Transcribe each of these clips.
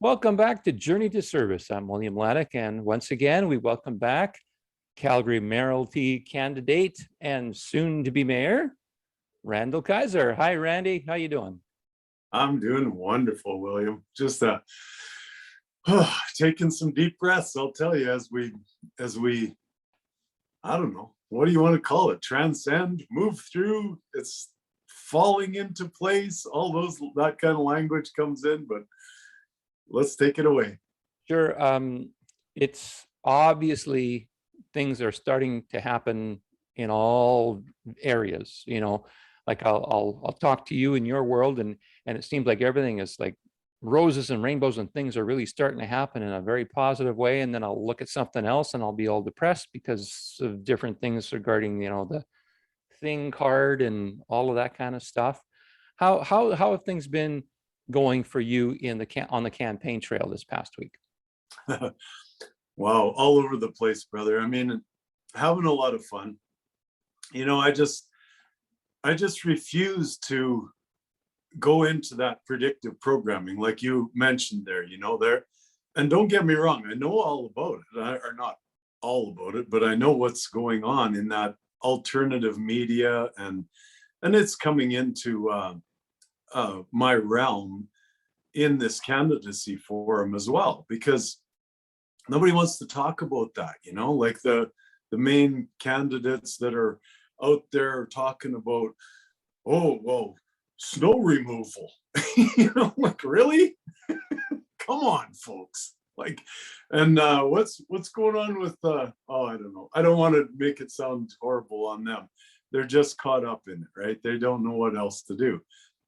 Welcome back to Journey to Service. I'm William Laddick, and once again, we welcome back Calgary mayoralty candidate and soon-to-be mayor, Randall Kaiser. Hi, Randy. How you doing? I'm doing wonderful, William. Just taking some deep breaths. I'll tell you, as we, I don't know, what do you want to call it? Transcend, move through. It's falling into place. All that kind of language comes in, but let's take it away. Sure. It's obviously things are starting to happen in all areas. Like I'll talk to you in your world, and it seems like everything is like roses and rainbows, and things are really starting to happen in a very positive way. And then I'll look at something else and I'll be all depressed because of different things regarding the thing card and all of that kind of stuff. How have things been going for you on the campaign trail this past week? Wow, all over the place, brother. I mean, having a lot of fun. I just refuse to go into that predictive programming like you mentioned there, and don't get me wrong, I know all about it, or not all about it, but I know what's going on in that alternative media, and it's coming into my realm in this candidacy forum as well, because nobody wants to talk about that, like the main candidates that are out there talking about, oh, well, snow removal. Like, really? Come on, folks. Like, and what's going on with I don't know. I don't want to make it sound horrible on them. They're just caught up in it, right? They don't know what else to do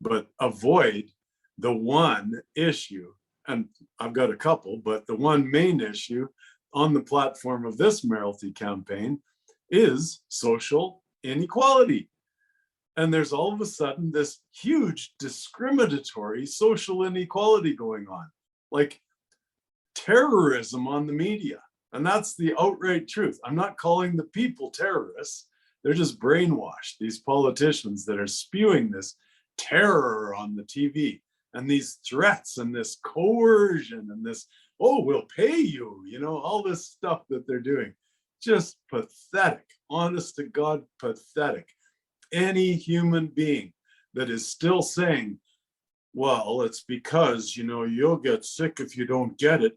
but avoid the one issue. And I've got a couple, but the one main issue on the platform of this mayoralty campaign is social inequality. And there's all of a sudden this huge discriminatory social inequality going on, like terrorism on the media. And that's the outright truth. I'm not calling the people terrorists. They're just brainwashed, these politicians that are spewing this terror on the TV, and these threats and this coercion and this, oh, we'll pay you, all this stuff that they're doing. Just pathetic, honest to God, pathetic. Any human being that is still saying, well, it's because, you'll get sick if you don't get it.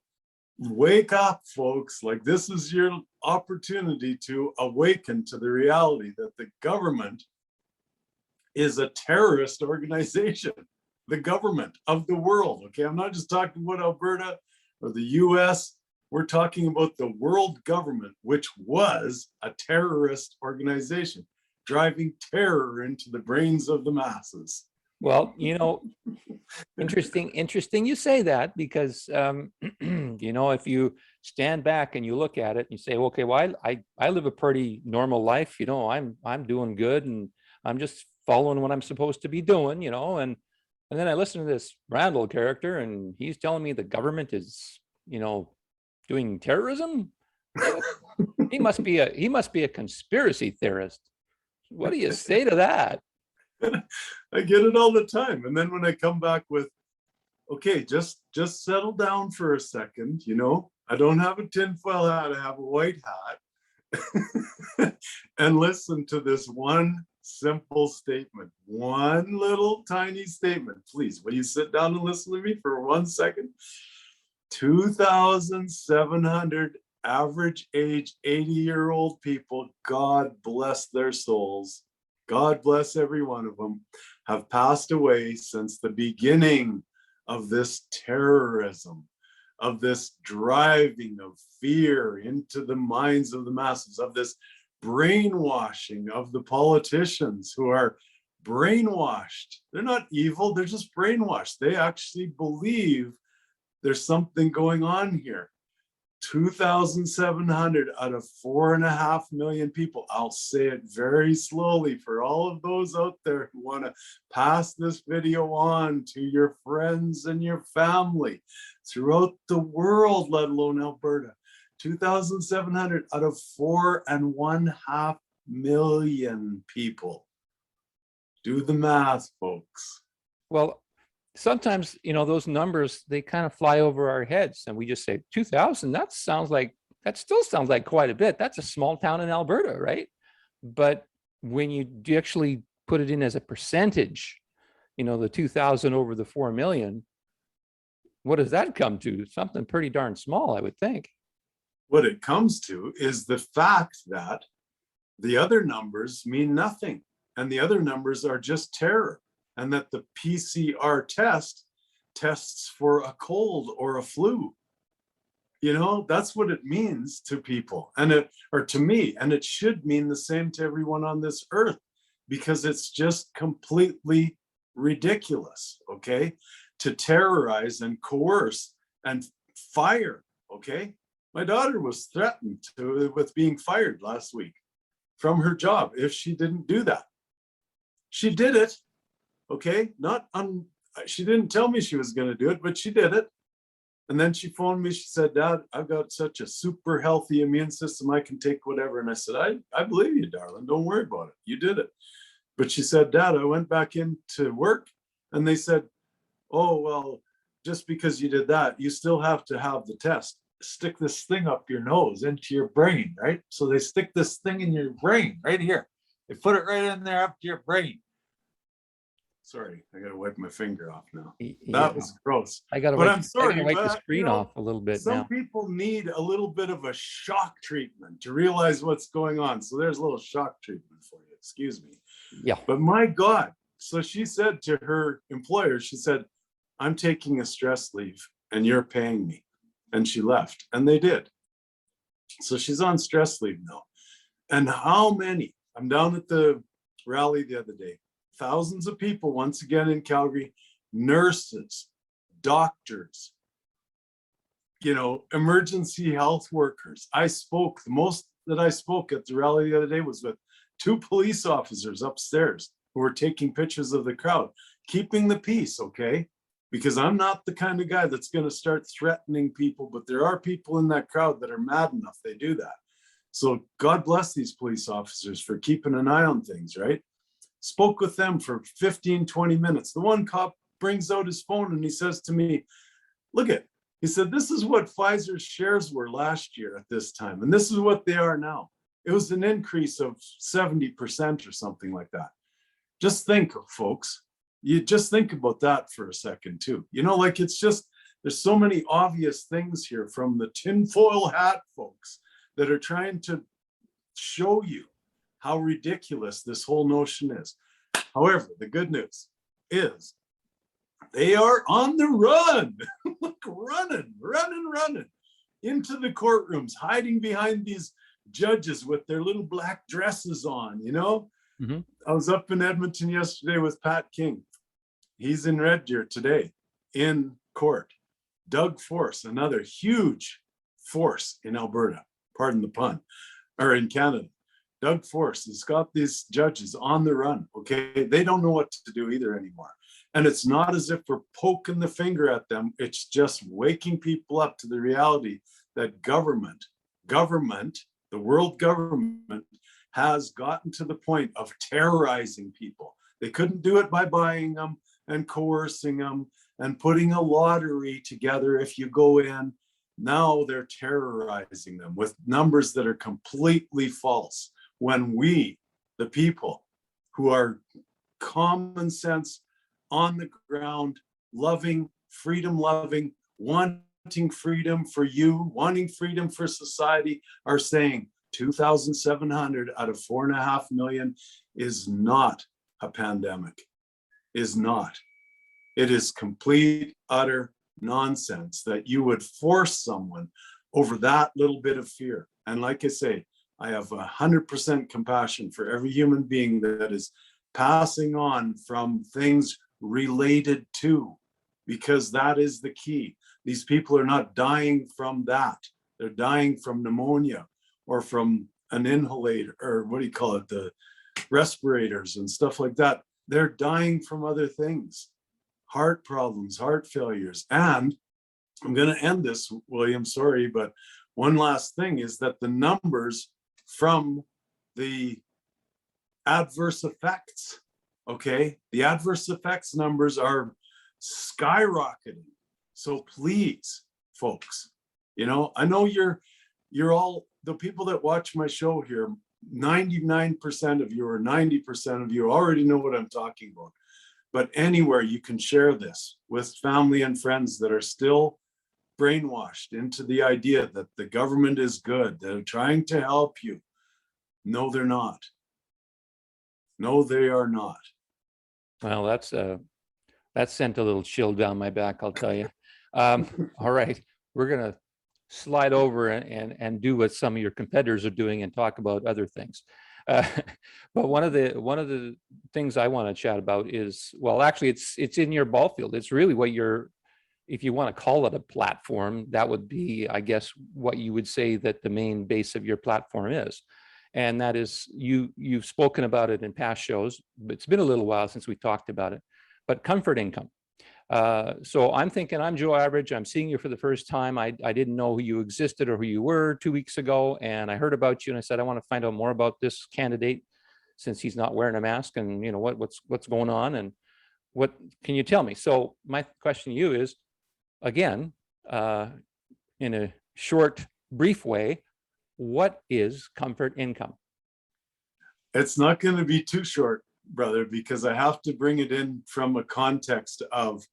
Wake up, folks. Like, this is your opportunity to awaken to the reality that the government is a terrorist organization, the government of the world. Okay, I'm not just talking about Alberta or the US. We're talking about the world government, which was a terrorist organization, driving terror into the brains of the masses. Well, interesting you say that, because if you stand back and you look at it and you say, okay, well, I live a pretty normal life, I'm doing good, and I'm just following what I'm supposed to be doing, and then I listen to this Randall character, and he's telling me the government is, doing terrorism. He must be a conspiracy theorist. What do you say to that? I get it all the time. And then when I come back with, okay, just settle down for a second, I don't have a tinfoil hat, I have a white hat. And listen to this one simple statement, one little tiny statement. Please, will you sit down and listen to me for 1 second? 2,700 average age 80-year-old people, God bless their souls, God bless every one of them, have passed away since the beginning of this terrorism, of this driving of fear into the minds of the masses, of this brainwashing of the politicians who are brainwashed. They're not evil, they're just brainwashed. They actually believe there's something going on here. 2,700 out of 4.5 million people. I'll say it very slowly for all of those out there who want to pass this video on to your friends and your family throughout the world, let alone Alberta. 2,700 out of 4.5 million people. Do the math, folks. Well, sometimes, those numbers, they kind of fly over our heads and we just say 2000, that still sounds like quite a bit. That's a small town in Alberta, right? But when you actually put it in as a percentage, the 2000 over the 4 million, what does that come to? Something pretty darn small, I would think. What it comes to is the fact that the other numbers mean nothing, and the other numbers are just terror, and that the PCR test tests for a cold or a flu. That's what it means to people, or to me, and it should mean the same to everyone on this earth, because it's just completely ridiculous, okay? To terrorize and coerce and fire, okay? My daughter was threatened with being fired last week from her job if she didn't do that. She did it, okay? She didn't tell me she was going to do it, but she did it. And then she phoned me. She said, Dad, I've got such a super healthy immune system. I can take whatever. And I said, I believe you, darling. Don't worry about it. You did it. But she said, Dad, I went back into work and they said, oh, well, just because you did that, you still have to have the test. Stick this thing up your nose into your brain, right? So they stick this thing in your brain right here. They put it right in there up to your brain. Sorry, I gotta wipe my finger off now. That was gross. But I'm sorry, wipe the screen off a little bit some now. people need a little bit of a shock treatment to realize what's going on. So there's a little shock treatment for you. Excuse me. Yeah. But my God. So she said to her employer, she said, I'm taking a stress leave and you're paying me. And she left, and they did. So she's on stress leave now. And how many? I'm down at the rally the other day. Thousands of people, once again in Calgary, nurses, doctors, emergency health workers. The most that I spoke at the rally the other day was with 2 police officers upstairs who were taking pictures of the crowd, keeping the peace, okay? Because I'm not the kind of guy that's going to start threatening people, but there are people in that crowd that are mad enough they do that. So God bless these police officers for keeping an eye on things, right? Spoke with them for 15, 20 minutes. The one cop brings out his phone and he says to me, look at, he said, this is what Pfizer's shares were last year at this time, and this is what they are now. It was an increase of 70% or something like that. Just think, folks, you just think about that for a second too. It's just, there's so many obvious things here from the tinfoil hat folks that are trying to show you how ridiculous this whole notion is. However, the good news is they are on the run. Look, running into the courtrooms, hiding behind these judges with their little black dresses on, Mm-hmm. I was up in Edmonton yesterday with Pat King. He's in Red Deer today in court. Doug Force, another huge force in Alberta, pardon the pun, or in Canada. Doug Force has got these judges on the run, okay? They don't know what to do either anymore. And it's not as if we're poking the finger at them. It's just waking people up to the reality that government, the world government, has gotten to the point of terrorizing people. They couldn't do it by buying them and coercing them and putting a lottery together if you go in. Now they're terrorizing them with numbers that are completely false. When we, the people who are common sense, on the ground, loving, freedom loving, wanting freedom for you, wanting freedom for society, are saying 2,700 out of 4.5 million is not a pandemic, is not. It is complete, utter nonsense that you would force someone over that little bit of fear. And like I say, I have 100% compassion for every human being that is passing on from things related to, because that is the key. These people are not dying from that. They're dying from pneumonia or from an inhalator, or what do you call it, the respirators and stuff like that. They're dying from other things, heart problems, heart failures. And I'm going to end this, William, sorry, but one last thing is that the numbers from the adverse effects, okay, the adverse effects numbers are skyrocketing. So please, folks, you know, I know you're all, the people that watch my show here, 99% of you or 90% of you already know what I'm talking about. But anywhere you can share this with family and friends that are still brainwashed into the idea that the government is good, they're trying to help you. No, they're not. No, they are not. Well, that sent a little chill down my back, I'll tell you. All right, we're gonna slide over and do what some of your competitors are doing and talk about other things. But one of the things I want to chat about is, well, actually, it's in your ball field. It's really what you're, if you want to call it a platform, that would be, I guess, what you would say that the main base of your platform is. And that is, you've spoken about it in past shows, but it's been a little while since we talked about it, but comfort income. So I'm thinking, I'm Joe Average. I'm seeing you for the first time. I didn't know who you existed or who you were 2 weeks ago. And I heard about you and I said, I want to find out more about this candidate since he's not wearing a mask, and you know, what's going on and what can you tell me? So my question to you is, again, in a short, brief way, what is comfort income? It's not going to be too short, brother, because I have to bring it in from a context of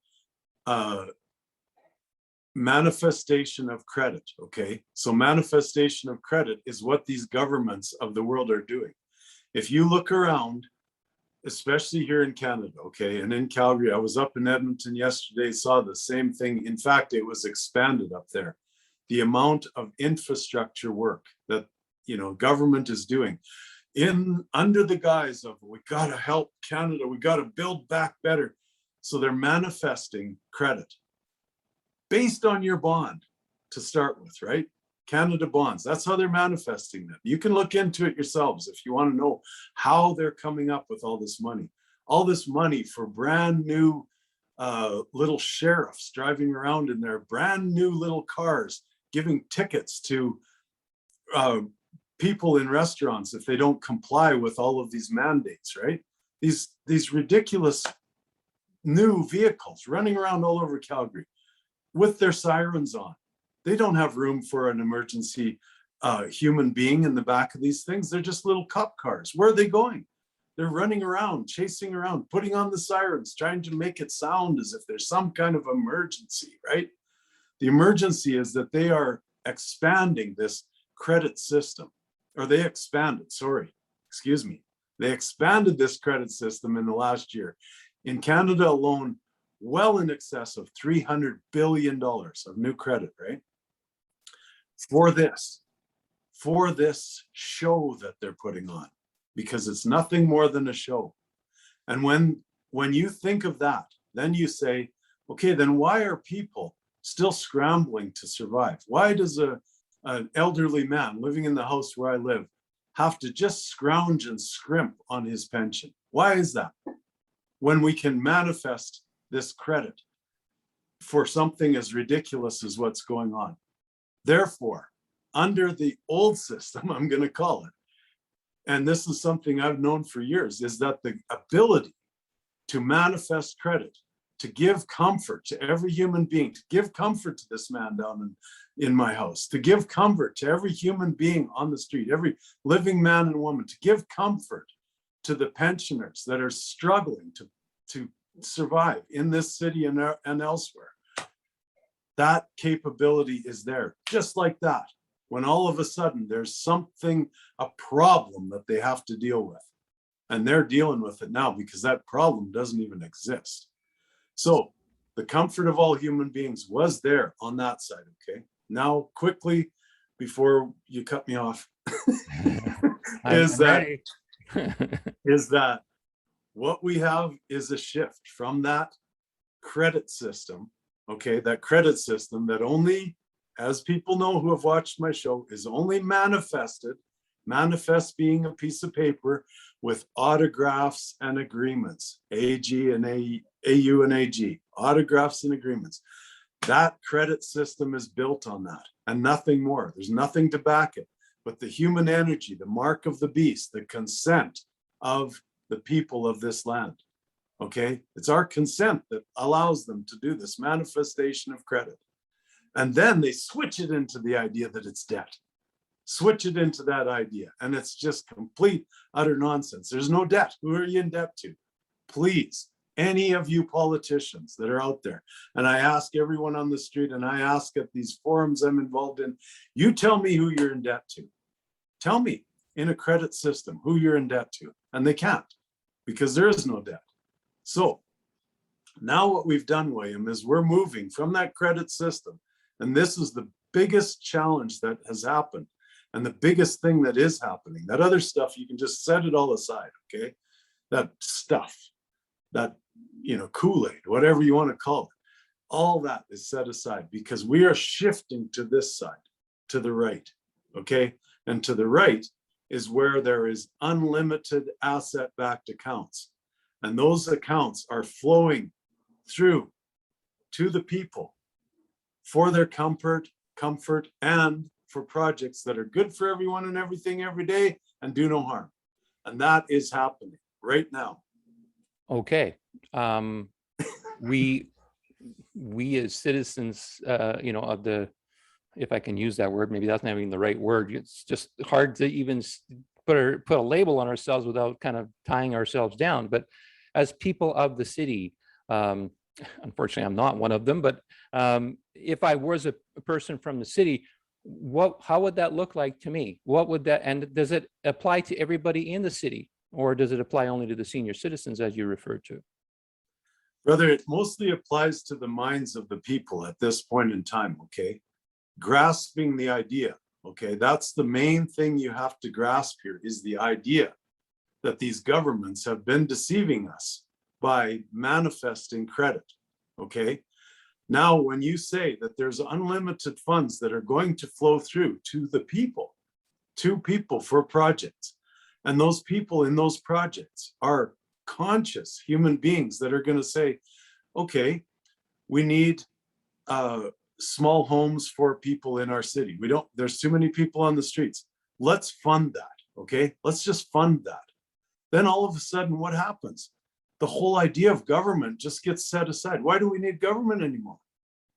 manifestation of credit. Okay, so manifestation of credit is what these governments of the world are doing. If you look around, especially here in Canada, okay, and in Calgary, I was up in Edmonton yesterday, saw the same thing. In fact, it was expanded up there. The amount of infrastructure work that, you know, government is doing in under the guise of, we got to help Canada, we got to build back better. So they're manifesting credit based on your bond to start with, right? Canada bonds, that's how they're manifesting them. You can look into it yourselves if you want to know how they're coming up with all this money for brand new little sheriffs driving around in their brand new little cars, giving tickets to people in restaurants if they don't comply with all of these mandates, right? These ridiculous new vehicles running around all over Calgary with their sirens on. They don't have room for an emergency human being in the back of these things. They're just little cop cars. Where are they going? They're running around, chasing around, putting on the sirens, trying to make it sound as if there's some kind of emergency, right? The emergency is that they are expanding this credit system, or they expanded, sorry, excuse me. They expanded this credit system in the last year. In Canada alone, well in excess of $300 billion of new credit, right? For this show that they're putting on, because it's nothing more than a show. And when you think of that, then you say, okay, then why are people still scrambling to survive? Why does an elderly man living in the house where I live have to just scrounge and scrimp on his pension? Why is that? When we can manifest this credit for something as ridiculous as what's going on. Therefore, under the old system, I'm going to call it, and this is something I've known for years, is that the ability to manifest credit, to give comfort to every human being, to give comfort to this man down in my house, to give comfort to every human being on the street, every living man and woman, to give comfort to the pensioners that are struggling to survive in this city and elsewhere. That capability is there, just like that. When all of a sudden there's something, a problem that they have to deal with, and they're dealing with it now because that problem doesn't even exist. So the comfort of all human beings was there on that side, okay? Now, quickly, before you cut me off, is that what we have is a shift from that credit system, okay? That credit system that only, as people know who have watched my show, is only manifest being a piece of paper with autographs and agreements, AG and AU and AG, autographs and agreements. That credit system is built on that and nothing more. There's nothing to back it but the human energy, the mark of the beast, the consent of the people of this land. Okay, it's our consent that allows them to do this manifestation of credit. And then they switch it into the idea that it's debt. Switch it into that idea. And it's just complete, utter nonsense. There's no debt. Who are you in debt to? Please, any of you politicians that are out there, and I ask everyone on the street, and I ask at these forums I'm involved in, you tell me who you're in debt to. Tell me in a credit system who you're in debt to. And they can't, because there is no debt. So now what we've done, William, is we're moving from that credit system. And this is the biggest challenge that has happened. And the biggest thing that is happening. That other stuff, you can just set it all aside, okay? That stuff, that, Kool-Aid, whatever you want to call it, all that is set aside because we are shifting to this side, to the right, okay? And to the right is where there is unlimited asset-backed accounts. And those accounts are flowing through to the people for their comfort, and for projects that are good for everyone and everything every day and do no harm. And that is happening right now. Okay. We as citizens, of the, if I can use that word, maybe that's not even the right word. It's just hard to even put a label on ourselves without kind of tying ourselves down. But as people of the city, unfortunately, I'm not one of them, but if I was a person from the city, how would that look like to me? What would that, and does it apply to everybody in the city, or does it apply only to the senior citizens as you referred to? Brother, it mostly applies to the minds of the people at this point in time, okay? Grasping the idea, okay? That's the main thing you have to grasp here, is the idea that these governments have been deceiving us by manifesting credit, okay? Now, when you say that there's unlimited funds that are going to flow through to the people, for projects, and those people in those projects are conscious human beings that are going to say, okay, we need small homes for people in our city. There's too many people on the streets. Let's fund that, okay? Let's just fund that. Then all of a sudden, what happens? The whole idea of government just gets set aside. Why do we need government anymore?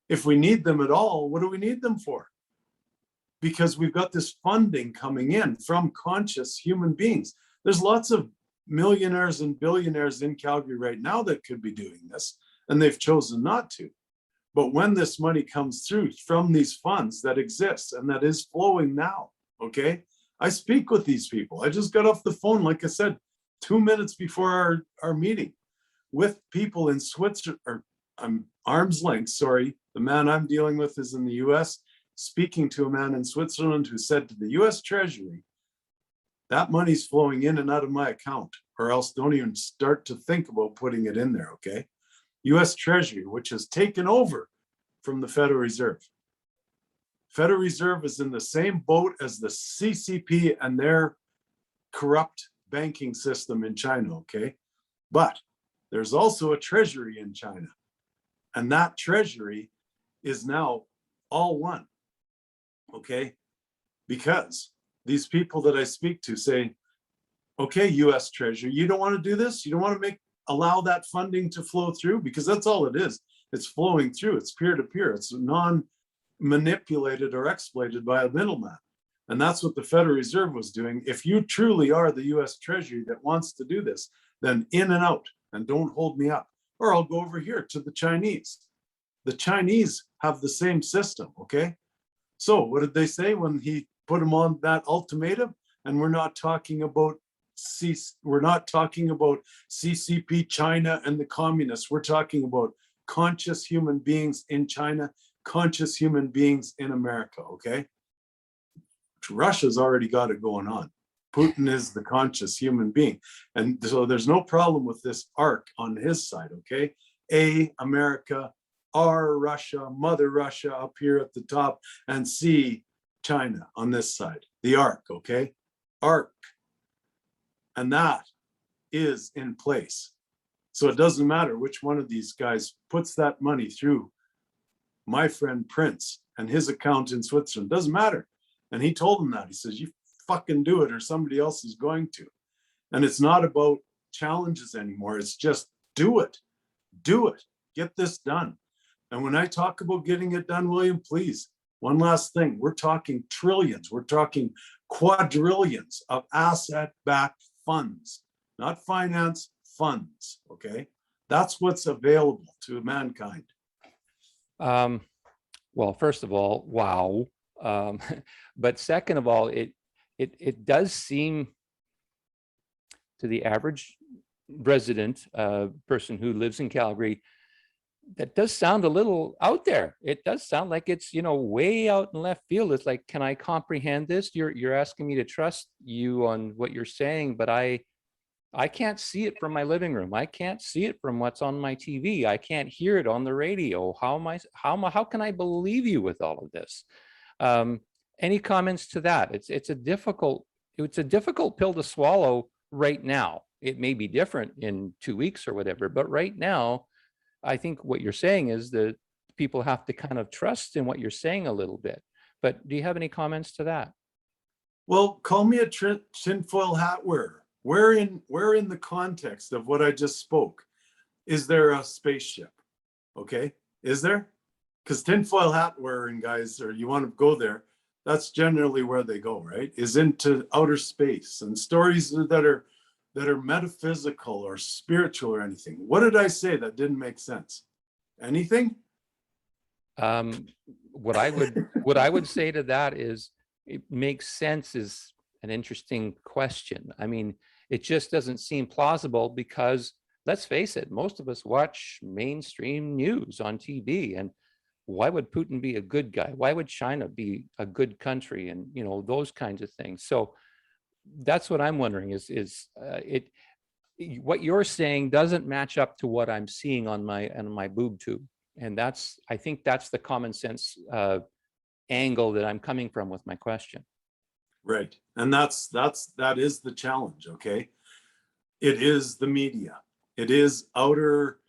If we need them at all, what do we need them for? Because we've got this funding coming in from conscious human beings. There's lots of millionaires and billionaires in Calgary right now that could be doing this, and they've chosen not to. But when this money comes through from these funds that exist and that is flowing now, okay? I speak with these people. I just got off the phone, like I said, 2 minutes before our meeting with people in Switzerland, or arm's length, sorry. The man I'm dealing with is in the US, speaking to a man in Switzerland who said to the US Treasury, that money's flowing in and out of my account, or else don't even start to think about putting it in there, okay? US Treasury, which has taken over from the Federal Reserve. Federal Reserve is in the same boat as the CCP and their corrupt banking system in China, okay? But there's also a treasury in China. And that treasury is now all one, okay? Because these people that I speak to say, okay, US Treasury, you don't want to do this? You don't want to allow that funding to flow through? Because that's all it is. It's flowing through. It's peer-to-peer. It's non-manipulated or exploited by a middleman. And that's what the Federal Reserve was doing. If you truly are the US Treasury that wants to do this, then in and out, and don't hold me up. Or I'll go over here to the Chinese. The Chinese have the same system, okay? So what did they say when he put them on that ultimatum? And we're not talking about CCP, China, and the communists. We're talking about conscious human beings in China, conscious human beings in America, okay? Russia's already got it going on. Putin is the conscious human being. And so there's no problem with this arc on his side, okay? A, America, R, Russia, Mother Russia up here at the top, and C, China on this side, the arc, okay? Arc. And that is in place. So it doesn't matter which one of these guys puts that money through my friend Prince and his account in Switzerland. Doesn't matter. And he told him that. He says, you fucking do it or somebody else is going to. And it's not about challenges anymore. It's just Do it. Do it. Get this done. And when I talk about getting it done, William, please, one last thing. We're talking trillions. We're talking quadrillions of asset-backed funds, not finance, funds, okay? That's what's available to mankind. Well, first of all, wow. But second of all, it does seem to the average resident, person who lives in Calgary, that does sound a little out there. It does sound like it's, way out in left field. It's like, can I comprehend this? You're asking me to trust you on what you're saying, but I can't see it from my living room. I can't see it from what's on my TV. I can't hear it on the radio. How can I believe you with all of this? Any comments to that? It's a difficult pill to swallow right now. It may be different in 2 weeks or whatever, but right now, I think what you're saying is that people have to kind of trust in what you're saying a little bit. But do you have any comments to that? Well, call me a tinfoil hat wearer. Where in the context of what I just spoke, is there a spaceship? Okay, is there? Because tinfoil hat wearing guys, or you want to go there, that's generally where they go, right? Is into outer space and stories that are metaphysical or spiritual or anything. What did I say that didn't make sense? Anything? What I would say to that is, it makes sense is an interesting question. I mean, it just doesn't seem plausible because, let's face it, most of us watch mainstream news on TV, and why would Putin be a good guy? Why would China be a good country? And those kinds of things. So that's what I'm wondering is what you're saying doesn't match up to what I'm seeing on my boob tube. And I think that's the common sense angle that I'm coming from with my question. Right. And that is the challenge, okay? It is the media. It is outer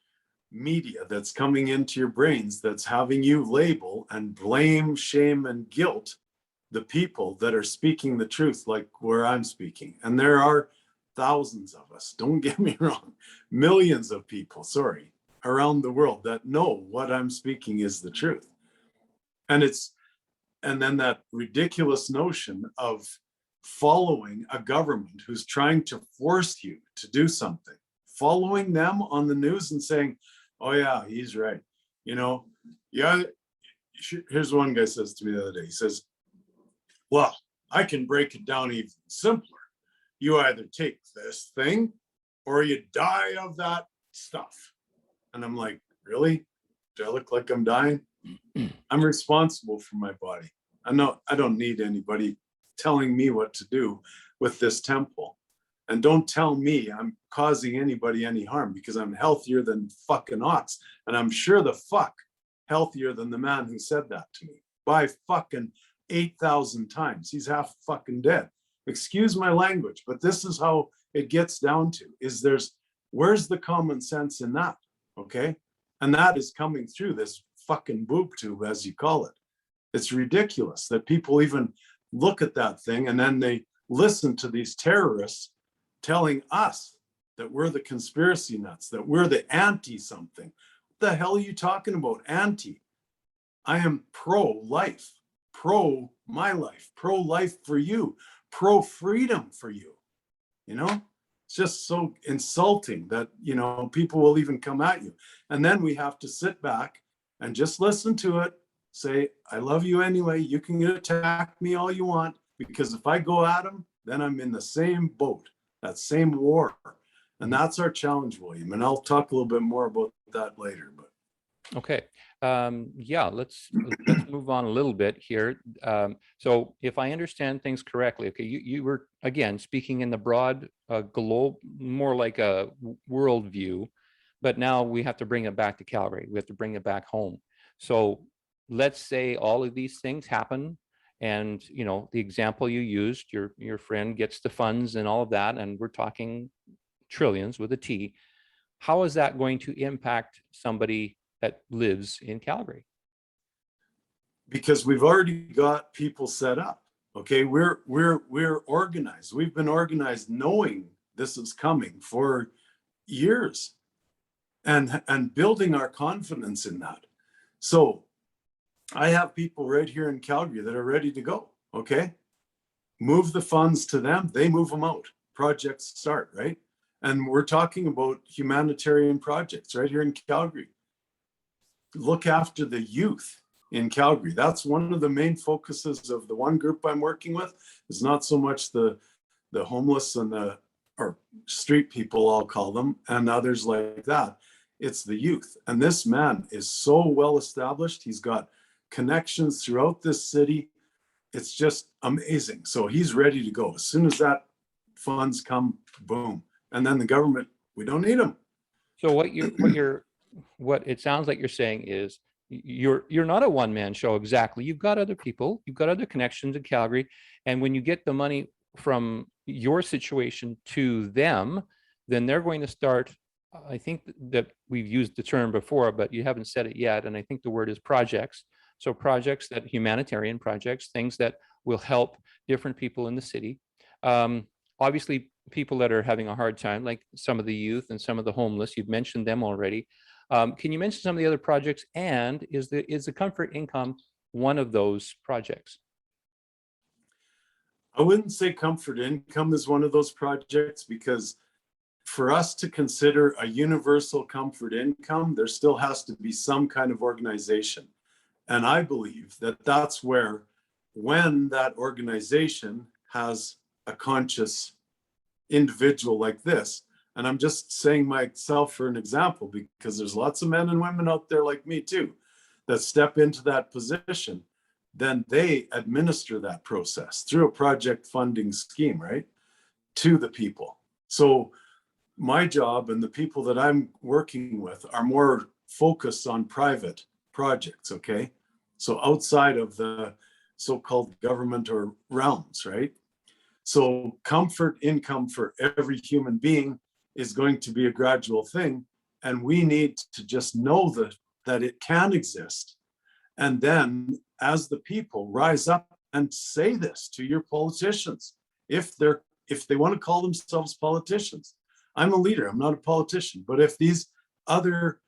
media that's coming into your brains that's having you label and blame, shame, and guilt the people that are speaking the truth, like where I'm speaking. And there are thousands of us, don't get me wrong, millions of people, around the world that know what I'm speaking is the truth. And then that ridiculous notion of following a government who's trying to force you to do something, following them on the news and saying, oh yeah, he's right. Yeah, here's one guy says to me the other day, he says, well, I can break it down even simpler. You either take this thing or you die of that stuff. And I'm like, really? Do I look like I'm dying? I'm responsible for my body. I don't need anybody telling me what to do with this temple. And don't tell me I'm causing anybody any harm, because I'm healthier than fucking ox. And I'm sure the fuck healthier than the man who said that to me by fucking 8,000 times. He's half fucking dead. Excuse my language, but this is how it gets down to, where's the common sense in that? Okay. And that is coming through this fucking boob tube, as you call it. It's ridiculous that people even look at that thing and then they listen to these terrorists telling us that we're the conspiracy nuts, that we're the anti something. What the hell are you talking about? Anti. I am pro-life, pro my life, pro-life for you, pro-freedom for you. It's just so insulting that, people will even come at you. And then we have to sit back and just listen to it, say, I love you anyway. You can attack me all you want, because if I go at them, then I'm in the same boat, that same war. And that's our challenge, William. And I'll talk a little bit more about that later. But okay. Yeah, let's move on a little bit here. So if I understand things correctly, okay, you were, again, speaking in the broad globe, more like a world view, but now we have to bring it back to Calgary. We have to bring it back home. So let's say all of these things happen, and the example you used, your friend gets the funds and all of that, and we're talking trillions with a T. How is that going to impact somebody that lives in Calgary? Because we've already got people set up. Okay, we're organized. We've been organized knowing this is coming for years. and building our confidence in that. So I have people right here in Calgary that are ready to go. Okay. Move the funds to them, they move them out. Projects start, right? And we're talking about humanitarian projects right here in Calgary. Look after the youth in Calgary. That's one of the main focuses of the one group I'm working with. It's not so much the homeless and the or street people, I'll call them, and others like that. It's the youth. And this man is so well established. He's got connections throughout this city. It's just amazing. So he's ready to go. As soon as that funds come, boom. And then the government, we don't need them. So what it sounds like you're saying is you're not a one-man show exactly. You've got other people, you've got other connections in Calgary. And when you get the money from your situation to them, then they're going to start, I think that we've used the term before, but you haven't said it yet. And I think the word is projects. So projects that humanitarian projects, things that will help different people in the city. Obviously, people that are having a hard time, like some of the youth and some of the homeless, you've mentioned them already. Can you mention some of the other projects? And is the comfort income one of those projects? I wouldn't say comfort income is one of those projects, because for us to consider a universal comfort income, there still has to be some kind of organization. And I believe that that's where, when that organization has a conscious individual like this, and I'm just saying myself for an example, because there's lots of men and women out there like me too, that step into that position, then they administer that process through a project funding scheme, right, to the people. So my job and the people that I'm working with are more focused on private projects, okay? So outside of the so-called government or realms, right? So comfort income for every human being is going to be a gradual thing. And we need to just know that it can exist. And then as the people, rise up and say this to your politicians. If they want to call themselves politicians. I'm a leader, I'm not a politician. But if these other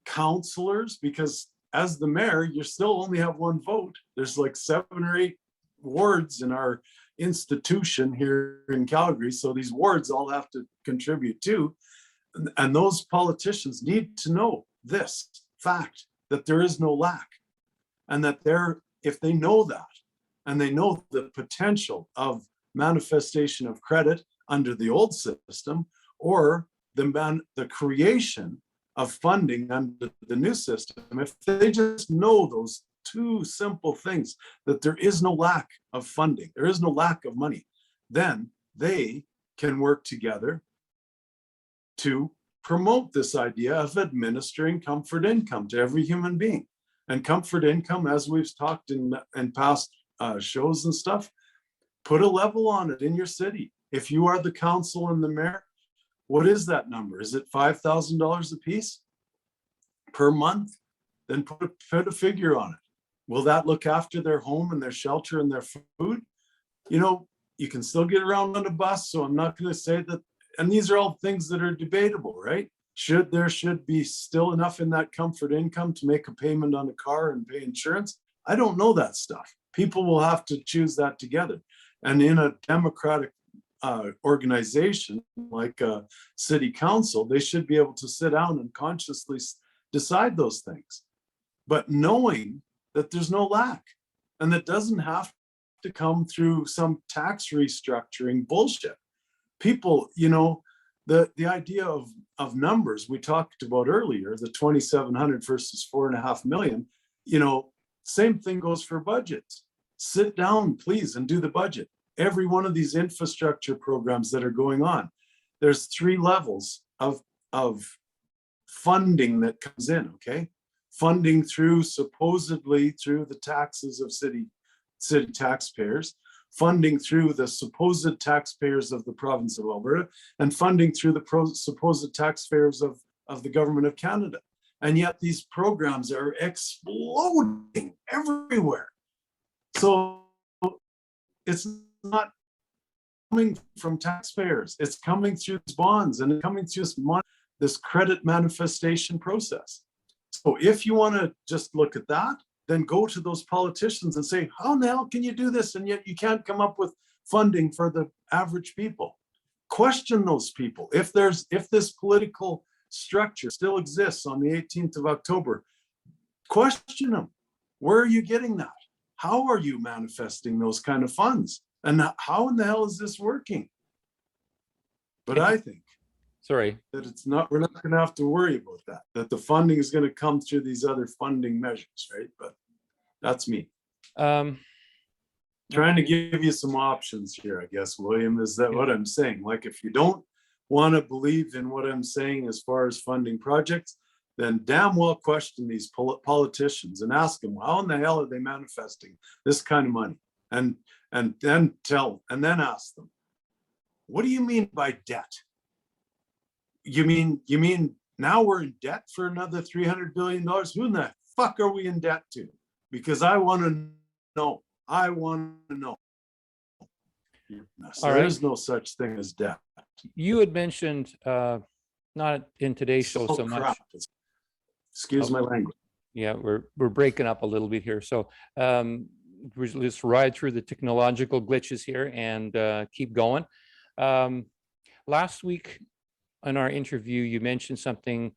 councillors, because as the mayor, you still only have one vote. There's like 7 or 8 wards in our institution here in Calgary. So these wards all have to contribute too. And those politicians need to know this fact, that there is no lack. And that if they know that, and they know the potential of manifestation of credit under the old system, or the creation of funding under the new system, if they just know those 2 simple things, that there is no lack of funding, there is no lack of money, then they can work together to promote this idea of administering comfort income to every human being. And comfort income, as we've talked in past shows and stuff, put a level on it in your city. If you are the council and the mayor, what is that number? Is it $5,000 a piece per month? Then put a figure on it. Will that look after their home and their shelter and their food? You know, you can still get around on a bus, so I'm not going to say that. And these are all things that are debatable, right? There should be still enough in that comfort income to make a payment on a car and pay insurance? I don't know that stuff. People will have to choose that together. And in a democratic organization like a city council, they should be able to sit down and consciously decide those things. But knowing that there's no lack, and that doesn't have to come through some tax restructuring bullshit. People, you know, the idea of numbers we talked about earlier, the 2,700 versus 4.5 million, you know, same thing goes for budgets. Sit down, please, and do the budget. Every one of these infrastructure programs that are going on, there's 3 levels of funding that comes in, okay? Funding supposedly through the taxes of city taxpayers, funding through the supposed taxpayers of the province of Alberta, and funding through the supposed taxpayers of the government of Canada. And yet these programs are exploding everywhere. So it's not coming from taxpayers, it's coming through bonds and coming through this money this credit manifestation process. So if you want to just look at that, then go to those politicians and say, how in the hell can you do this? And yet you can't come up with funding for the average people. Question those people. If this political structure still exists on the 18th of October, question them. Where are you getting that? How are you manifesting those kind of funds? And how in the hell is this working? But I think Sorry. that we're not going to have to worry about that the funding is going to come through these other funding measures, right? But that's me. Trying to give you some options here, I guess, William, is that what I'm saying? Like, if you don't want to believe in what I'm saying as far as funding projects, then damn well question these politicians and ask them, how in the hell are they manifesting this kind of money? And then ask them, what do you mean by debt? You mean now we're in debt for another $300 billion? Who in the fuck are we in debt to? Because I want to know. There is no such thing as debt. You had mentioned, not in today's show so much. Excuse my language. Yeah, we're breaking up a little bit here. So we'll just ride through the technological glitches here and keep going. Last week in our interview, you mentioned something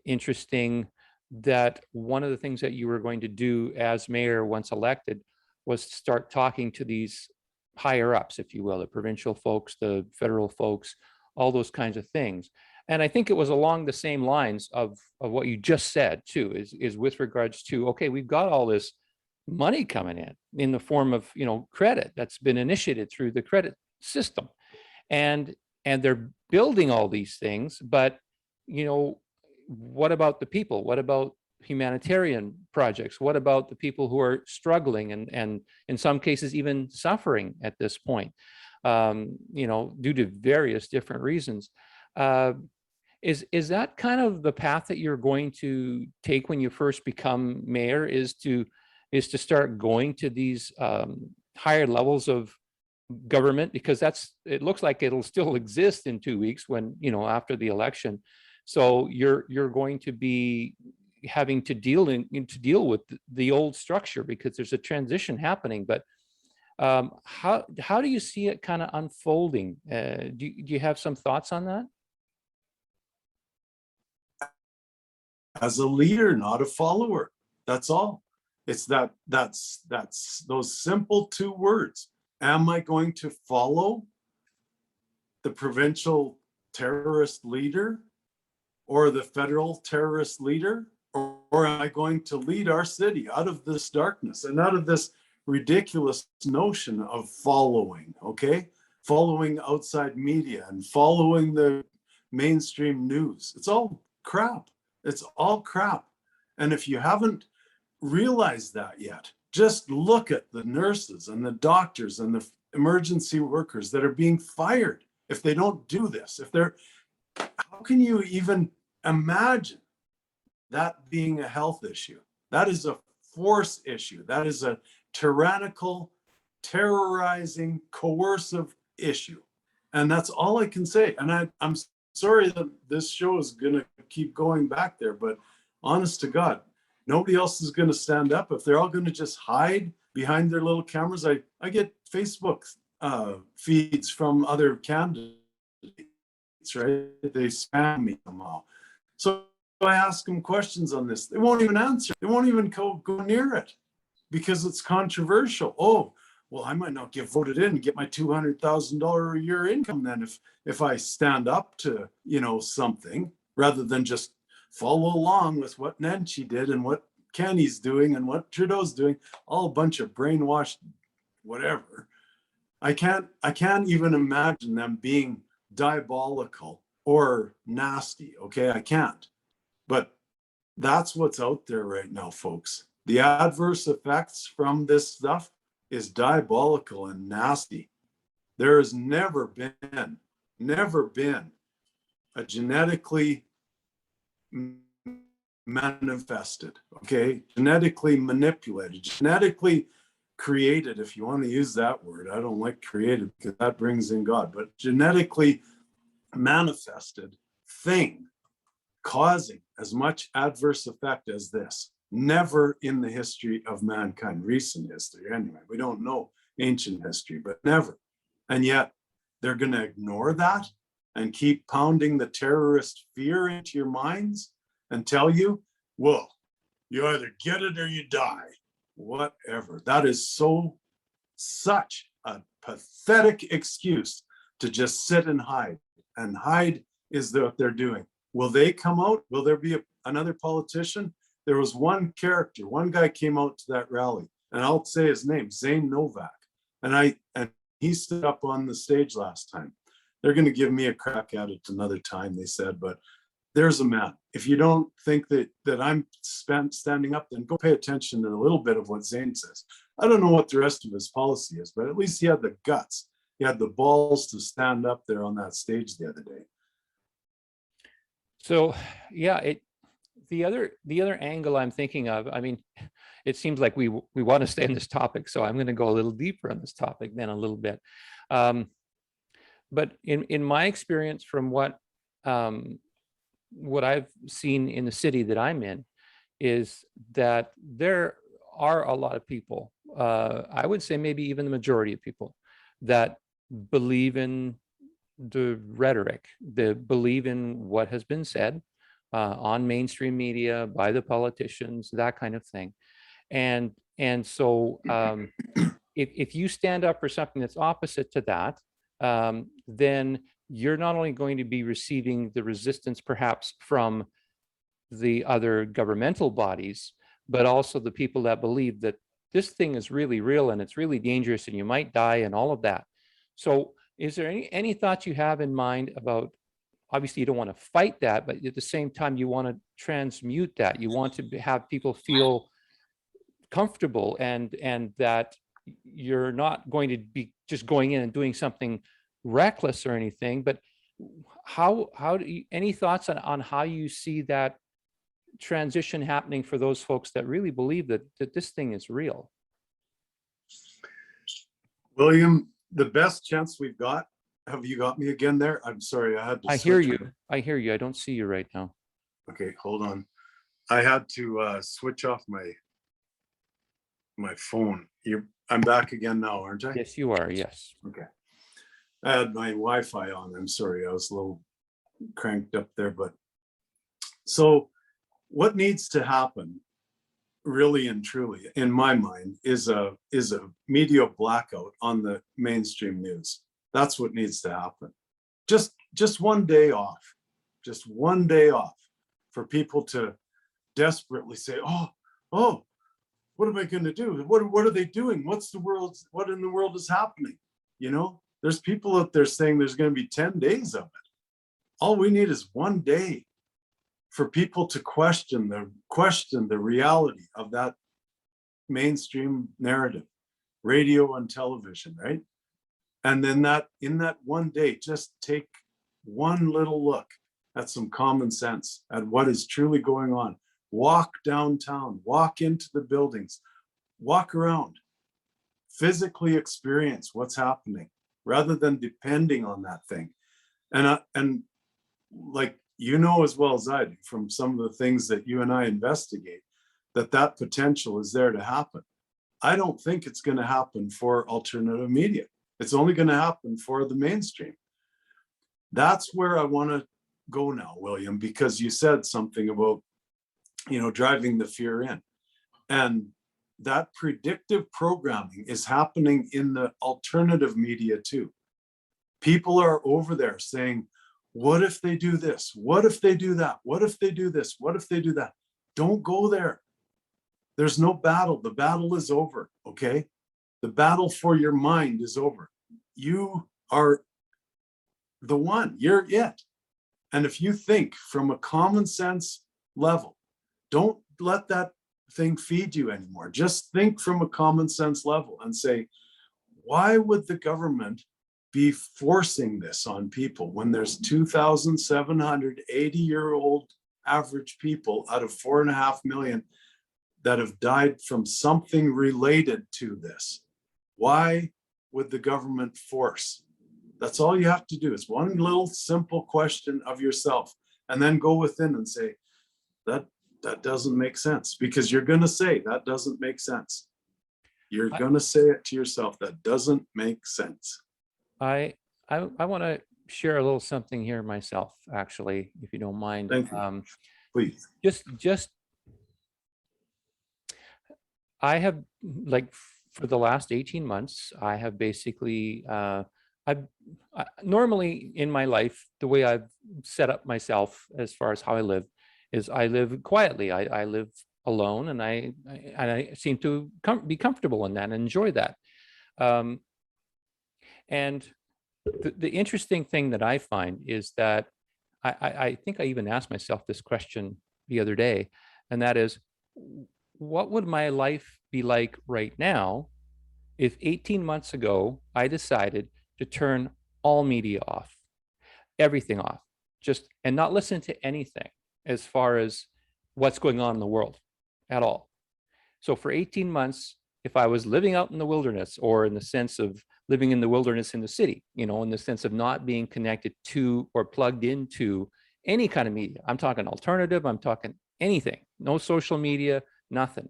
interesting, that one of the things that you were going to do as mayor once elected was to start talking to these higher ups, if you will, the provincial folks, the federal folks, all those kinds of things. And I think it was along the same lines of what you just said too, is with regards to, okay, we've got all this money coming in the form of, credit that's been initiated through the credit system. And they're building all these things, but, what about the people? What about humanitarian projects? What about the people who are struggling and in some cases even suffering at this point, due to various different reasons? Is that kind of the path that you're going to take when you first become mayor, is to start going to these higher levels of government? Because it looks like it'll still exist in 2 weeks when, after the election. So you're going to be having to deal with the old structure because there's a transition happening. But how do you see it kind of unfolding? Do you have some thoughts on that? As a leader, not a follower. That's all. It's that's those simple two words. Am I going to follow the provincial terrorist leader or the federal terrorist leader, or am I going to lead our city out of this darkness and out of this ridiculous notion of following, okay? Following outside media and following the mainstream news. It's all crap. It's all crap. And if you haven't realized that yet, just look at the nurses and the doctors and the emergency workers that are being fired if they don't do this. How can you even imagine that being a health issue? That is a force issue. That is a tyrannical, terrorizing, coercive issue. And that's all I can say. And I'm sorry that this show is going to keep going back there, but honest to God, nobody else is going to stand up. If they're all going to just hide behind their little cameras, I get Facebook feeds from other candidates, right? They spam me somehow. So I ask them questions on this. They won't even answer. They won't even go near it because it's controversial. Oh, well, I might not get voted in and get my $200,000 a year income then if I stand up to, something rather than just follow along with what Nancy did and what Kenny's doing and what Trudeau's doing, all a bunch of brainwashed whatever. I can't even imagine them being diabolical or nasty, okay? I can't. But that's what's out there right now, folks. The adverse effects from this stuff is diabolical and nasty. There has never been a genetically manifested, okay, genetically manipulated, genetically created, if you want to use that word. I don't like created because that brings in God, but genetically manifested thing causing as much adverse effect as this. Never in the history of mankind, recent history anyway. We don't know ancient history, but never. And yet they're going to ignore that and keep pounding the terrorist fear into your minds and tell you, well, you either get it or you die. Whatever. That is such a pathetic excuse to just sit and hide. And hide is what they're doing. Will they come out? Will there be another politician? There was one character, one guy came out to that rally, and I'll say his name, Zane Novak. And he stood up on the stage last time. They're going to give me a crack at it another time, they said, but there's a man. If you don't think that I'm standing up, then go pay attention to a little bit of what Zane says. I don't know what the rest of his policy is, but at least he had the guts. He had the balls to stand up there on that stage the other day. So, yeah, the other angle I'm thinking of, I mean, it seems like we want to stay on this topic, so I'm going to go a little deeper on this topic then a little bit. But in my experience from what I've seen in the city that I'm in is that there are a lot of people, I would say maybe even the majority of people, that believe in the rhetoric, that believe in what has been said on mainstream media by the politicians, that kind of thing. And so if you stand up for something that's opposite to that, then you're not only going to be receiving the resistance perhaps from the other governmental bodies, but also the people that believe that this thing is really real and it's really dangerous and you might die and all of that. So is there any thoughts you have in mind about, obviously you don't want to fight that, but at the same time you want to transmute that, you want to have people feel comfortable and that you're not going to be just going in and doing something reckless or anything, but how do you, any thoughts on how you see that transition happening for those folks that really believe that this thing is real? William, the best chance we've got, have you got me again there? I'm sorry, I had to I hear you. I hear you. I don't see you right now. Okay, hold on. I had to switch off my phone. I'm back again now, aren't I? Yes, you are. Yes. Okay. I had my Wi-Fi on. I'm sorry, I was a little cranked up there, but so what needs to happen really and truly, in my mind, is a media blackout on the mainstream news. That's what needs to happen. Just one day off, just one day off for people to desperately say, oh, what am I going to do? What are they doing? What in the world is happening? You know, there's people out there saying there's going to be 10 days of it. All we need is one day for people to question the reality of that mainstream narrative, radio and television, right? And then in that one day, just take one little look at some common sense, at what is truly going on. Walk downtown, walk into the buildings, walk around, physically experience what's happening rather than depending on that thing. And like, you know as well as I do from some of the things that you and I investigate, that potential is there to happen. I don't think it's going to happen for alternative media. It's only going to happen for the mainstream. That's where I want to go now, William, because you said something about, driving the fear in. And that predictive programming is happening in the alternative media too. People are over there saying, what if they do this? What if they do that? What if they do this? What if they do that? Don't go there. There's no battle. The battle is over, okay? The battle for your mind is over. You are the one. You're it. And if you think from a common sense level, don't let that thing feed you anymore. Just think from a common sense level and say, why would the government be forcing this on people when there's 2,780-year-old average people out of 4.5 million that have died from something related to this? Why would the government force? That's all you have to do is one little simple question of yourself. and then go within and say, that doesn't make sense, because you're going to say that doesn't make sense. You're going to say it to yourself. That doesn't make sense. I want to share a little something here myself, actually, if you don't mind. Thank you. Please. Just I have, like, for the last 18 months, I have basically, normally in my life, the way I've set up myself as far as how I live is I live quietly. I live alone, and I seem to be comfortable in that and enjoy that. And the interesting thing that I find is that I think I even asked myself this question the other day, and that is, what would my life be like right now if 18 months ago I decided to turn all media off, everything off, and not listen to anything as far as what's going on in the world at all? So for 18 months, if I was living out in the wilderness, or in the sense of living in the wilderness in the city, in the sense of not being connected to or plugged into any kind of media, I'm talking alternative, I'm talking anything, no social media, nothing.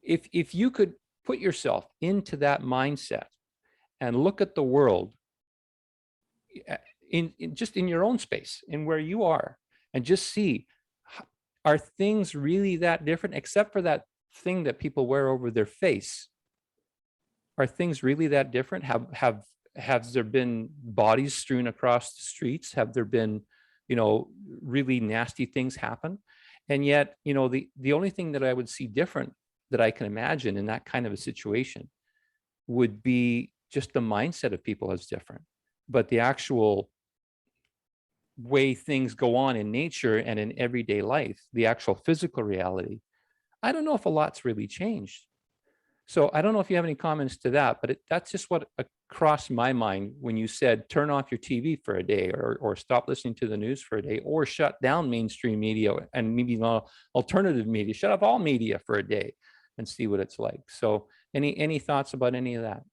If you could put yourself into that mindset and look at the world just in your own space, in where you are, and just see, are things really that different, except for that thing that people wear over their face? Are things really that different? Have there been bodies strewn across the streets? Have there been, really nasty things happen? And yet, the only thing that I would see different, that I can imagine in that kind of a situation, would be just the mindset of people is different. But the actual way things go on in nature and in everyday life, the actual physical reality, I don't know if a lot's really changed. So I don't know if you have any comments to that, but that's just what crossed my mind when you said turn off your TV for a day, or stop listening to the news for a day, or shut down mainstream media and maybe not alternative media, shut off all media for a day and see what it's like. So any thoughts about any of that?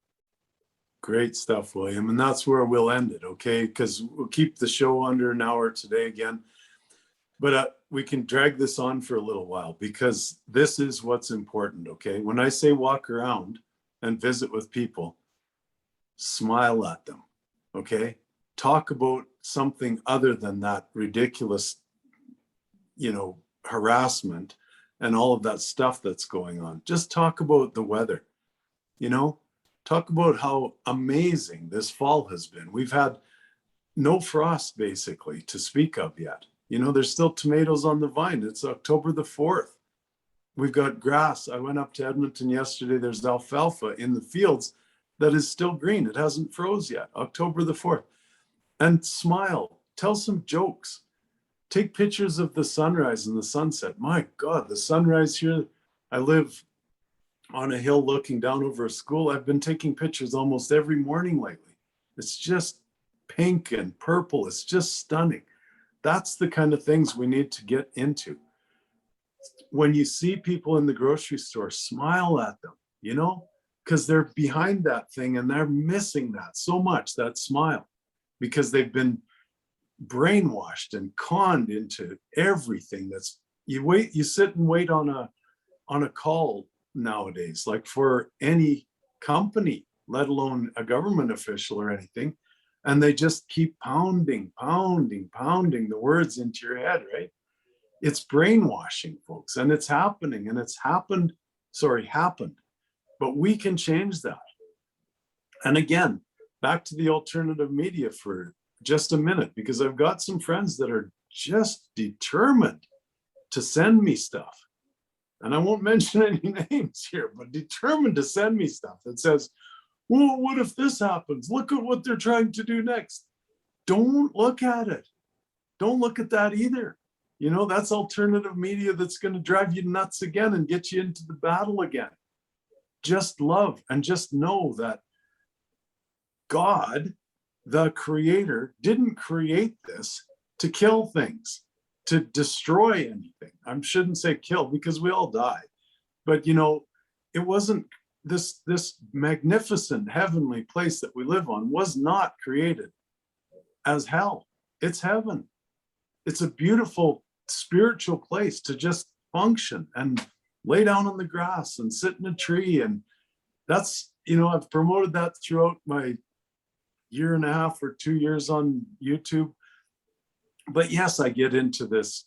Great stuff, William. And that's where we'll end it, okay? Because we'll keep the show under an hour today again. But we can drag this on for a little while, because this is what's important, okay? When I say walk around and visit with people, smile at them, okay? Talk about something other than that ridiculous, harassment and all of that stuff that's going on. Just talk about the weather, talk about how amazing this fall has been. We've had no frost basically to speak of yet. There's still tomatoes on the vine. It's October the 4th. We've got grass. I went up to Edmonton yesterday. There's alfalfa in the fields that is still green. It hasn't froze yet. October the 4th. And smile. Tell some jokes. Take pictures of the sunrise and the sunset. My God, the sunrise here. I live on a hill looking down over a school. I've been taking pictures almost every morning lately. It's just pink and purple. It's just stunning. That's the kind of things we need to get into. When you see people in the grocery store, smile at them, because they're behind that thing and they're missing that so much, that smile, because they've been brainwashed and conned into everything. You sit and wait on a call nowadays, like for any company, let alone a government official or anything. And they just keep pounding the words into your head, right? It's brainwashing, folks, and it's happening, and it's happened. But we can change that. And again, back to the alternative media for just a minute, because I've got some friends that are just determined to send me stuff. And I won't mention any names here, but determined to send me stuff that says, well, what if this happens? Look at what they're trying to do next. Don't look at it. Don't look at that either. That's alternative media that's going to drive you nuts again and get you into the battle again. Just love and just know that God, the creator, didn't create this to kill things, to destroy anything. I shouldn't say kill, because we all die. But, it wasn't this magnificent heavenly place that we live on was not created as hell. It's heaven. it's a beautiful spiritual place to just function and lay down on the grass and sit in a tree. And that's, I've promoted that throughout my year and a half or 2 years on YouTube. But yes, I get into this,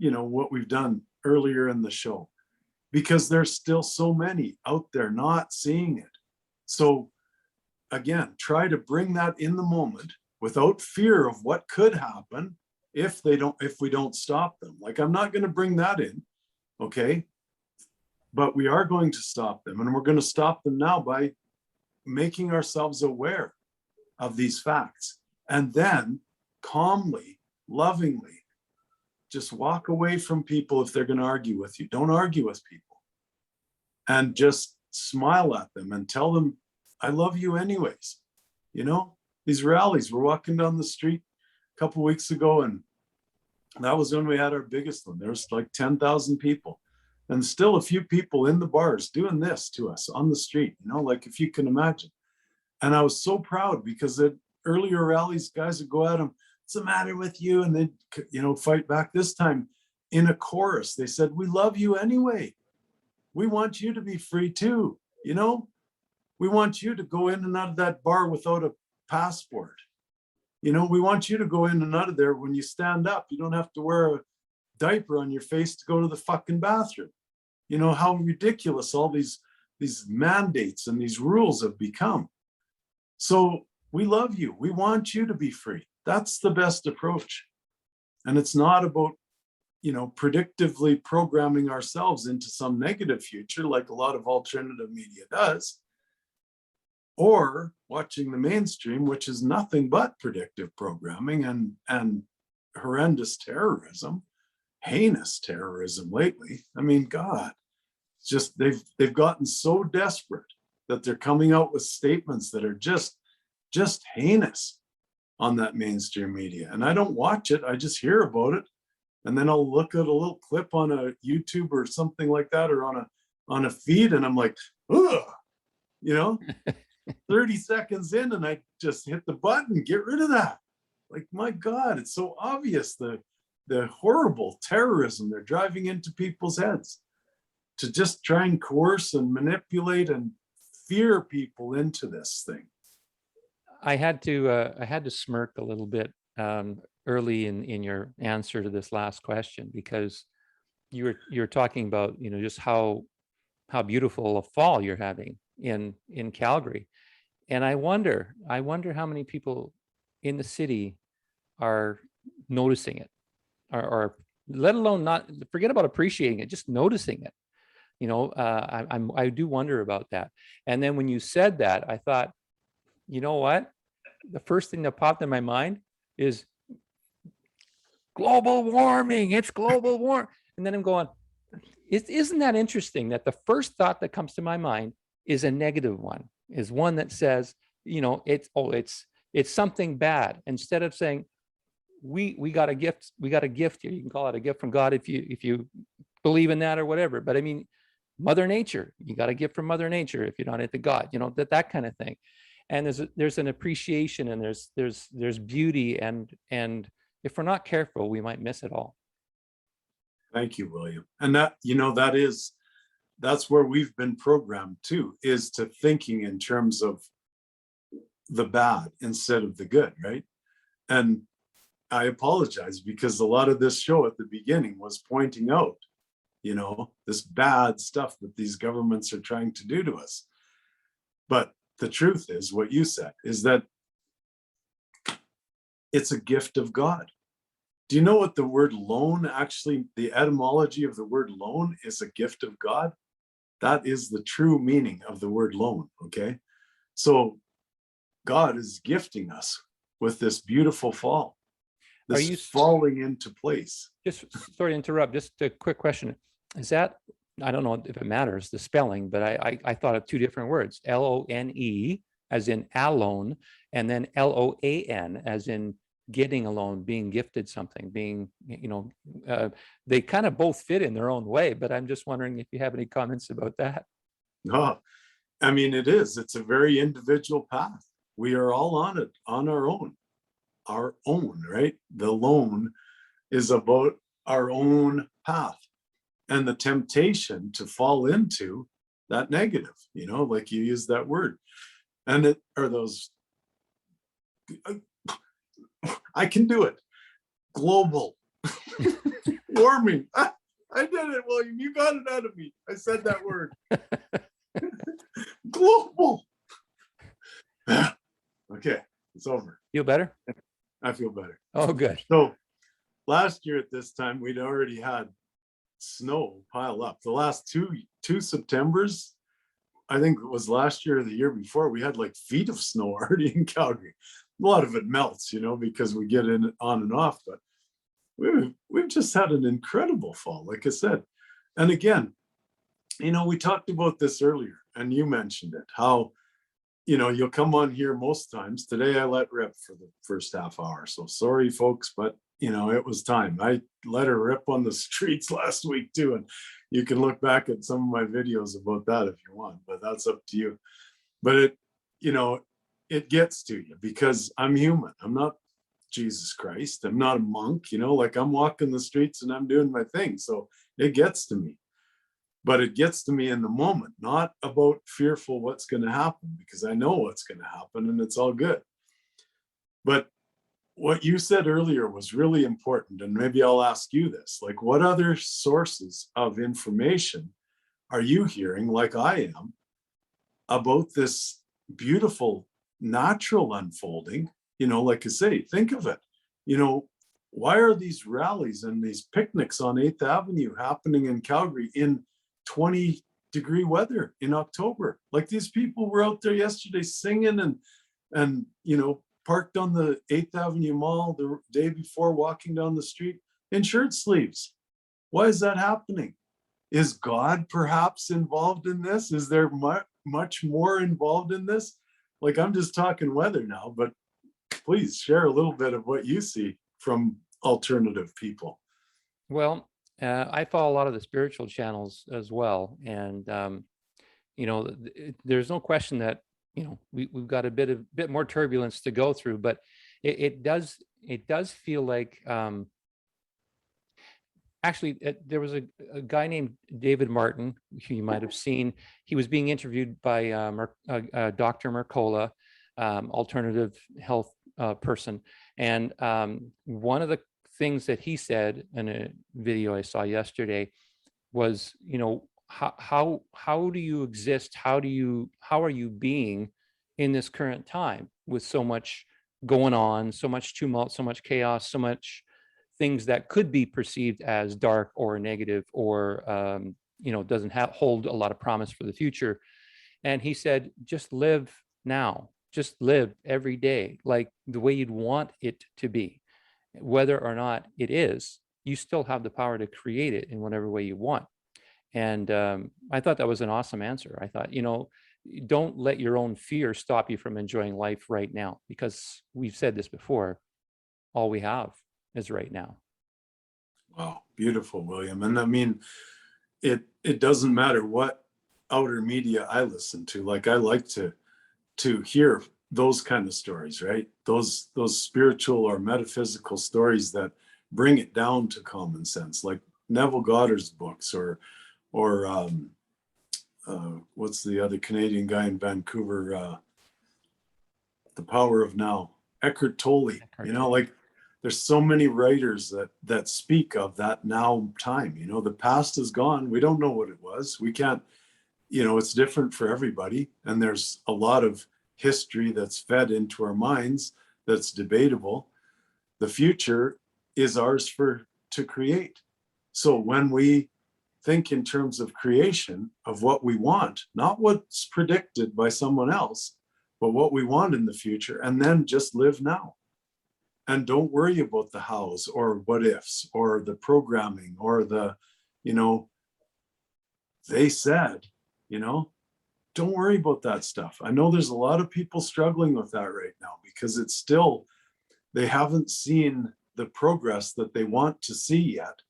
what we've done earlier in the show, because there's still so many out there not seeing it. So again, try to bring that in the moment without fear of what could happen if we don't stop them. Like, I'm not going to bring that in, okay? But we are going to stop them, and we're going to stop them now by making ourselves aware of these facts, and then calmly, lovingly, just walk away from people if they're going to argue with you. Don't argue with people, and just smile at them and tell them, I love you anyways. These rallies, we're walking down the street a couple of weeks ago, and that was when we had our biggest one. There was like 10,000 people, and still a few people in the bars doing this to us on the street, like, if you can imagine. And I was so proud, because at earlier rallies, guys would go at them, what's the matter with you? And they'd, fight back. This time in a chorus, they said, we love you anyway. We want you to be free too. We want you to go in and out of that bar without a passport. We want you to go in and out of there when you stand up. You don't have to wear a diaper on your face to go to the fucking bathroom. How ridiculous all these mandates and these rules have become. So we love you. We want you to be free. That's the best approach. And it's not about, predictively programming ourselves into some negative future like a lot of alternative media does, or watching the mainstream, which is nothing but predictive programming and horrendous terrorism, heinous terrorism lately. I mean, God, it's just they've gotten so desperate that they're coming out with statements that are just heinous on that mainstream media. And I don't watch it, I just hear about it. And then I'll look at a little clip on a YouTube or something like that, or on a feed, and I'm like, ugh, 30 seconds in, and I just hit the button, get rid of that. Like, my God, it's so obvious, the horrible terrorism they're driving into people's heads to just try and coerce and manipulate and fear people into this thing. I had to smirk a little bit early in your answer to this last question, because you're talking about just how beautiful a fall you're having in Calgary, and I wonder how many people in the city are noticing it, or let alone not forget about appreciating it, just noticing it. I do wonder about that. And then when you said that, I thought, you know what? The first thing that popped in my mind is global warming. It's global warming. And then I'm going, isn't that interesting that the first thought that comes to my mind is a negative one, is one that says, it's something bad, instead of saying, we got a gift here. You can call it a gift from God if you believe in that or whatever. But I mean, Mother Nature, you got a gift from Mother Nature if you're not into God, that kind of thing. And there's an appreciation, and there's beauty, and if we're not careful, we might miss it all. Thank you, William. And that's where we've been programmed too, is to thinking in terms of the bad instead of the good, right? And I apologize, because a lot of this show at the beginning was pointing out, this bad stuff that these governments are trying to do to us. But the truth is, what you said, is that it's a gift of God. Do you know what the word loan, actually, the etymology of the word loan is a gift of God? That is the true meaning of the word loan, okay? So God is gifting us with this beautiful fall, this falling into place. Just sorry to interrupt, just a quick question. Is that, I don't know if it matters, the spelling, but I thought of two different words, L-O-N-E, as in alone, and then L-O-A-N, as in getting a loan, being gifted something, being, they kind of both fit in their own way, but I'm just wondering if you have any comments about that. No, I mean, it's a very individual path. We are all on it, on our own, right? The loan is about our own path and the temptation to fall into that negative, like you use that word. And it are those, I can do it. Global warming. I did it, William. You got it out of me. I said that word. Global. Okay, it's over. Feel better? I feel better. Oh, good. So last year at this time, we'd already had snow pile up. The last two Septembers, I think it was last year or the year before, we had like feet of snow already in Calgary. A lot of it melts, because we get in on and off, but we've just had an incredible fall, like I said. And again, we talked about this earlier, and you mentioned it, how, you'll come on here most times. Today I let rip for the first half hour. So sorry, folks, but it was time. I let her rip on the streets last week too. And you can look back at some of my videos about that if you want, but that's up to you. But it gets to you because I'm human. I'm not Jesus Christ. I'm not a monk, like I'm walking the streets and I'm doing my thing. So it gets to me. But it gets to me in the moment, not about fearful what's going to happen, because I know what's going to happen and it's all good. But what you said earlier was really important. And maybe I'll ask you this, like, what other sources of information are you hearing, like I am, about this beautiful natural unfolding? Like I say, think of it. Why are these rallies and these picnics on 8th Avenue happening in Calgary in 20-degree weather in October? Like, these people were out there yesterday singing and parked on the 8th Avenue Mall the day before, walking down the street in shirt sleeves. Why is that happening? Is God perhaps involved in this? Is there much more involved in this? Like, I'm just talking weather now, but please share a little bit of what you see from alternative people. Well, I follow a lot of the spiritual channels as well. And, there's no question that, we've got a bit more turbulence to go through, but it does feel like, actually, there was a guy named David Martin, who you might have seen. He was being interviewed by Dr. Mercola, alternative health person. And one of the things that he said in a video I saw yesterday was, how do you exist? How are you being in this current time with so much going on, so much tumult, so much chaos, so much things that could be perceived as dark or negative or, doesn't hold a lot of promise for the future. And he said, just live now, just live every day like the way you'd want it to be. Whether or not it is, you still have the power to create it in whatever way you want. And I thought that was an awesome answer. I thought, don't let your own fear stop you from enjoying life right now, because we've said this before, all we have is right now. Wow, beautiful, William. And I mean, it doesn't matter what outer media I listen to. Like, I like to hear those kind of stories, right? Those spiritual or metaphysical stories that bring it down to common sense, like Neville Goddard's books, or what's the other Canadian guy in Vancouver, The Power of Now, Eckhart Tolle. Like, there's so many writers that speak of that now time. The past is gone. We don't know what it was. We can't, it's different for everybody. And there's a lot of history that's fed into our minds that's debatable. The future is ours to create. So when we think in terms of creation of what we want, not what's predicted by someone else, but what we want in the future, and then just live now. And don't worry about the hows or what ifs or the programming or the, they said, don't worry about that stuff. I know there's a lot of people struggling with that right now because it's still, they haven't seen the progress that they want to see yet.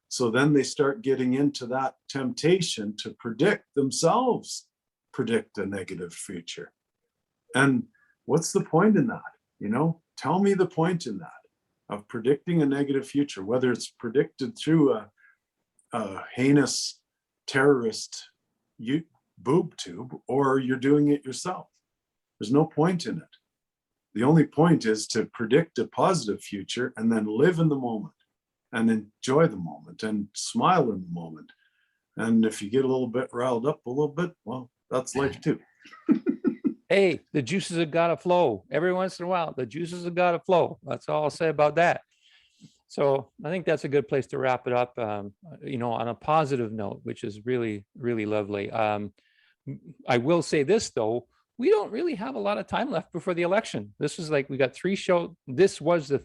So then they start getting into that temptation to predict a negative future. And what's the point in that? Tell me the point in that. of predicting a negative future, whether it's predicted through a heinous terrorist boob tube or you're doing it yourself. There's no point in it. The only point is to predict a positive future and then live in the moment and enjoy the moment and smile in the moment. And if you get a little bit riled up a little bit, well, that's life too. Hey, the juices have got to flow. Every once in a while, the juices have got to flow. That's all I'll say about that. So I think that's a good place to wrap it up, you know, on a positive note, which is really, really lovely. I will say this, though, we don't really have a lot of time left before the election. This is like, we got 3 shows. This was the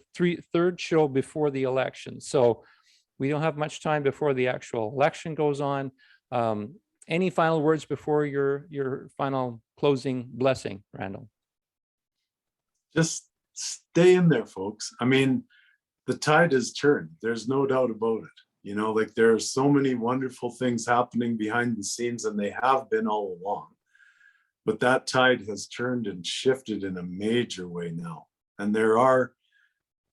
third show before the election. So we don't have much time before the actual election goes on. Any final words before your final closing blessing, Randall? Just stay in there, folks. I mean, the tide has turned. There's no doubt about it. You know, like there are so many wonderful things happening behind the scenes, and they have been all along. But that tide has turned and shifted in a major way now. And there are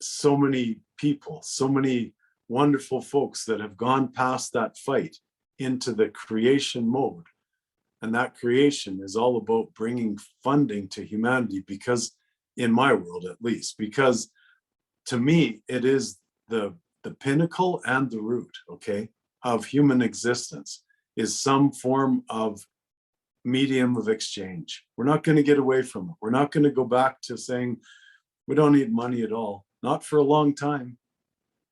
so many people, so many wonderful folks that have gone past that fight into the creation mode. And that creation is all about bringing funding to humanity, because in my world, at least, because to me, it is the pinnacle and the root, okay, of human existence is some form of medium of exchange. We're not going to get away from it. We're not going to go back to saying we don't need money at all, not for a long time.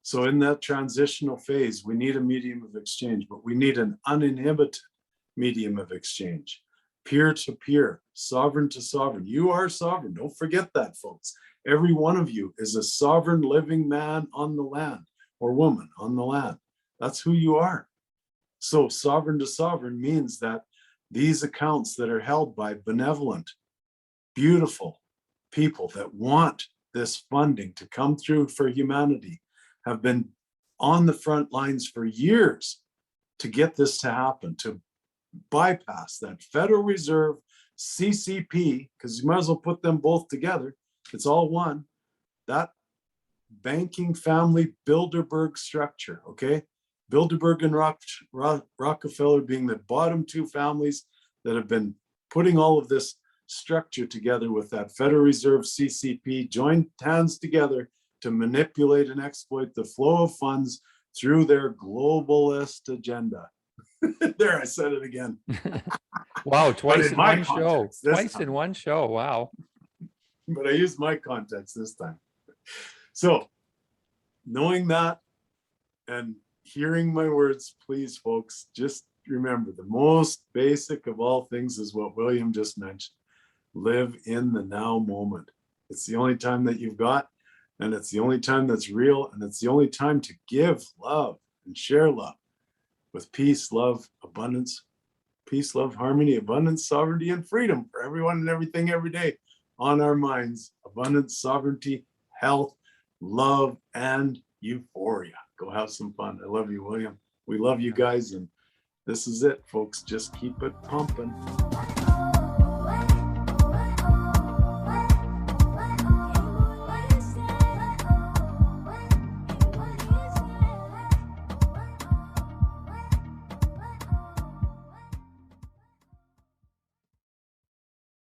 So in that transitional phase, we need a medium of exchange, but we need an uninhibited medium of exchange, peer to peer, sovereign to sovereign. You are sovereign. Don't forget that, folks. Every one of you is a sovereign living man on the land or woman on the land. That's who you are. So sovereign to sovereign means that these accounts that are held by benevolent, beautiful people that want this funding to come through for humanity have been on the front lines for years to get this to happen, to bypass that Federal Reserve CCP, because you might as well put them both together. It's all one. That banking family Bilderberg structure, okay? Bilderberg and Rockefeller being the bottom 2 families that have been putting all of this structure together with that Federal Reserve CCP, joined hands together to manipulate and exploit the flow of funds through their globalist agenda. There, I said it again. Wow, twice in one show. Context this Twice time. in one show. Wow. But I used my context this time. So knowing that and hearing my words, please, folks, just remember the most basic of all things is what William just mentioned. Live in the now moment. It's the only time that you've got, and it's the only time that's real, and it's the only time to give love and share love with peace, love, abundance, peace, love, harmony, abundance, sovereignty, and freedom for everyone and everything every day on our minds. Abundance, sovereignty, health, love, and euphoria. Go have some fun. I love you, William. We love you guys, and this is it, folks. Just keep it pumping.